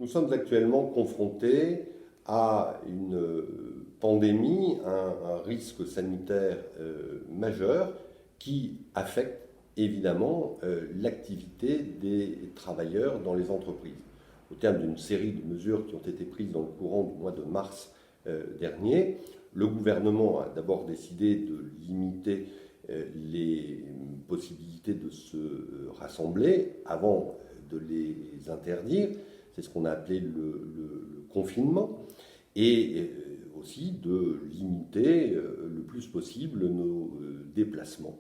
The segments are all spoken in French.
sommes actuellement confrontés à une pandémie, un risque sanitaire majeur qui affecte évidemment l'activité des travailleurs dans les entreprises. Au terme d'une série de mesures qui ont été prises dans le courant du mois de mars dernier, le gouvernement a d'abord décidé de limiter les possibilités de se rassembler avant de les interdire. C'est ce qu'on a appelé le confinement. Et aussi de limiter le plus possible nos déplacements.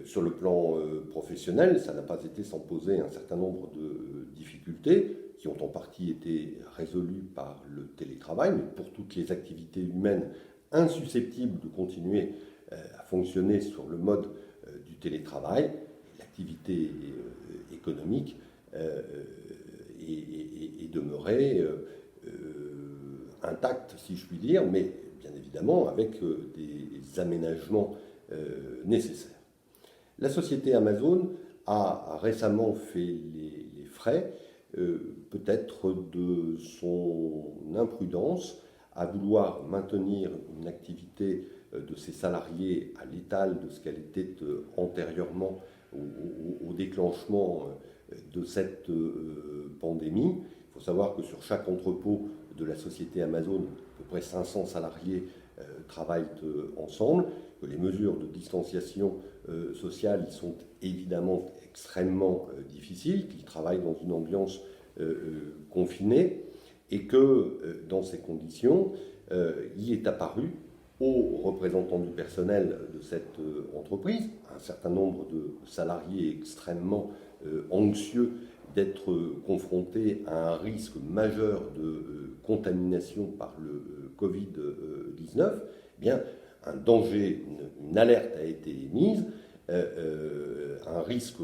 Sur le plan professionnel, ça n'a pas été sans poser un certain nombre de difficultés qui ont en partie été résolues par le télétravail, mais pour toutes les activités humaines insusceptibles de continuer à fonctionner sur le mode du télétravail, l'activité économique est demeurée intacte, si je puis dire, mais bien évidemment avec des aménagements nécessaires. La société Amazon a récemment fait les frais, peut-être de son imprudence, à vouloir maintenir une activité de ses salariés à l'étal de ce qu'elle était antérieurement au déclenchement de cette pandémie. Il faut savoir que sur chaque entrepôt de la société Amazon, à peu près 500 salariés travaillent ensemble, que les mesures de distanciation sociale y sont évidemment extrêmement difficiles, qu'ils travaillent dans une ambiance confinée, et que dans ces conditions, il est apparu aux représentants du personnel de cette entreprise, un certain nombre de salariés extrêmement anxieux d'être confrontés à un risque majeur de contamination par le Covid-19, eh bien, un danger, une alerte a été émise, un risque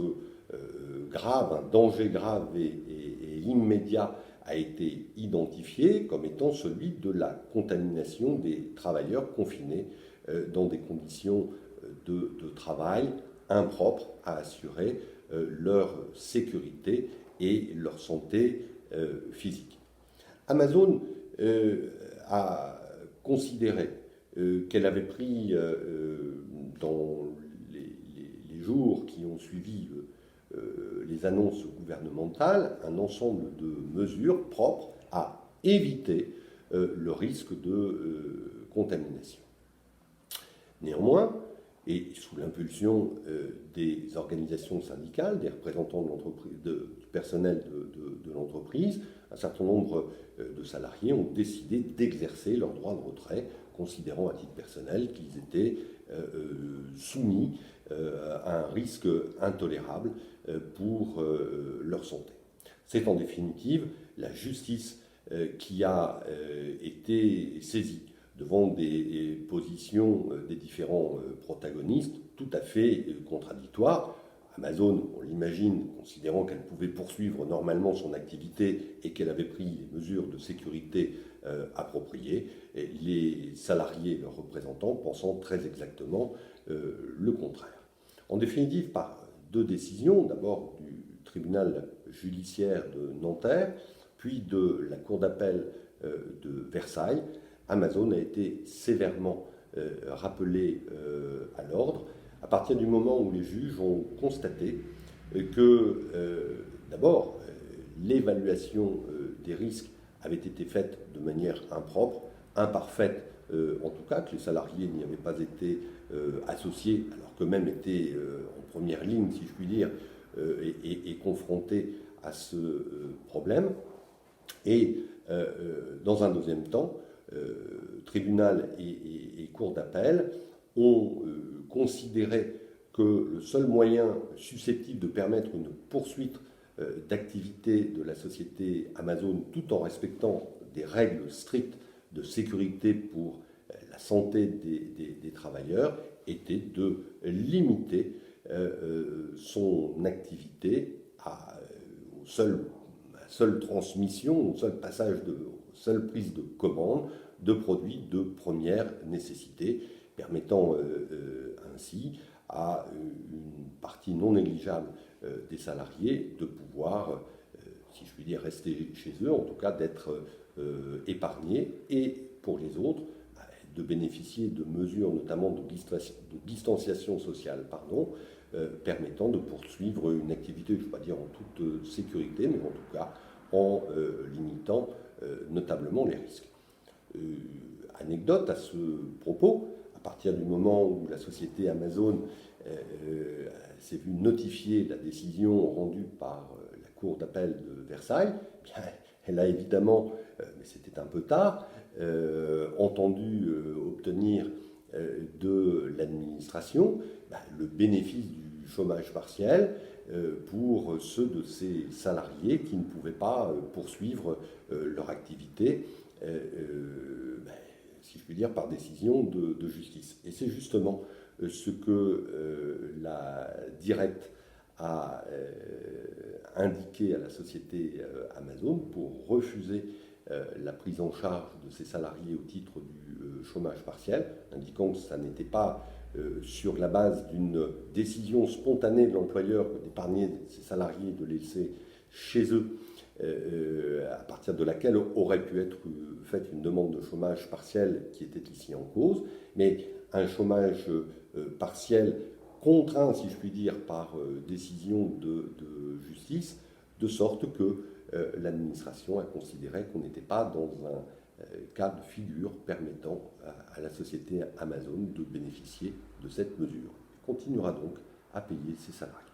grave, un danger grave et immédiat a été identifié comme étant celui de la contamination des travailleurs confinés dans des conditions de travail impropres à assurer leur sécurité et leur santé physique. Amazon a considéré qu'elle avait pris dans les jours qui ont suivi les annonces gouvernementales un ensemble de mesures propres à éviter le risque de contamination. Néanmoins, et sous l'impulsion des organisations syndicales, des représentants du personnel de l'entreprise, un certain nombre de salariés ont décidé d'exercer leur droit de retrait, considérant à titre personnel qu'ils étaient soumis à un risque intolérable pour leur santé. C'est en définitive la justice qui a été saisie devant des positions des différents protagonistes tout à fait contradictoires. Amazon, on l'imagine, considérant qu'elle pouvait poursuivre normalement son activité et qu'elle avait pris les mesures de sécurité appropriées, et les salariés et leurs représentants pensant très exactement le contraire. En définitive, par deux décisions, d'abord du tribunal judiciaire de Nanterre, puis de la cour d'appel de Versailles, Amazon a été sévèrement rappelé à l'ordre à partir du moment où les juges ont constaté que, d'abord, l'évaluation des risques avait été faite de manière impropre, imparfaite en tout cas, que les salariés n'y avaient pas été associés, alors qu'eux-mêmes étaient en première ligne, si je puis dire, et confrontés à ce problème. Et dans un deuxième temps, tribunal et cour d'appel ont considéré que le seul moyen susceptible de permettre une poursuite d'activité de la société Amazon tout en respectant des règles strictes de sécurité pour la santé des travailleurs était de limiter son activité aux seule transmission, au seul passage seule prise de commande de produits de première nécessité, permettant ainsi à une partie non négligeable des salariés de pouvoir si je puis dire, rester chez eux, en tout cas d'être épargnés, et pour les autres, de bénéficier de mesures notamment de distanciation sociale, permettant de poursuivre une activité, je ne vais pas dire en toute sécurité, mais en tout cas en limitant notablement les risques. Anecdote à ce propos, à partir du moment où la société Amazon s'est vue notifier la décision rendue par la Cour d'appel de Versailles, bien, elle a évidemment, mais c'était un peu tard, entendu obtenir de l'administration le bénéfice du chômage partiel pour ceux de ces salariés qui ne pouvaient pas poursuivre leur activité, si je puis dire, par décision de justice. Et c'est justement ce que la Direct a indiqué à la société Amazon pour refuser la prise en charge de ces salariés au titre du chômage partiel, indiquant que ça n'était pas sur la base d'une décision spontanée de l'employeur d'épargner ses salariés, de les laisser chez eux, à partir de laquelle aurait pu être faite une demande de chômage partiel qui était ici en cause, mais un chômage partiel contraint, si je puis dire, par décision de justice, de sorte que l'administration a considéré qu'on n'était pas dans un cas de figure permettant à la société Amazon de bénéficier de cette mesure. Elle continuera donc à payer ses salariés.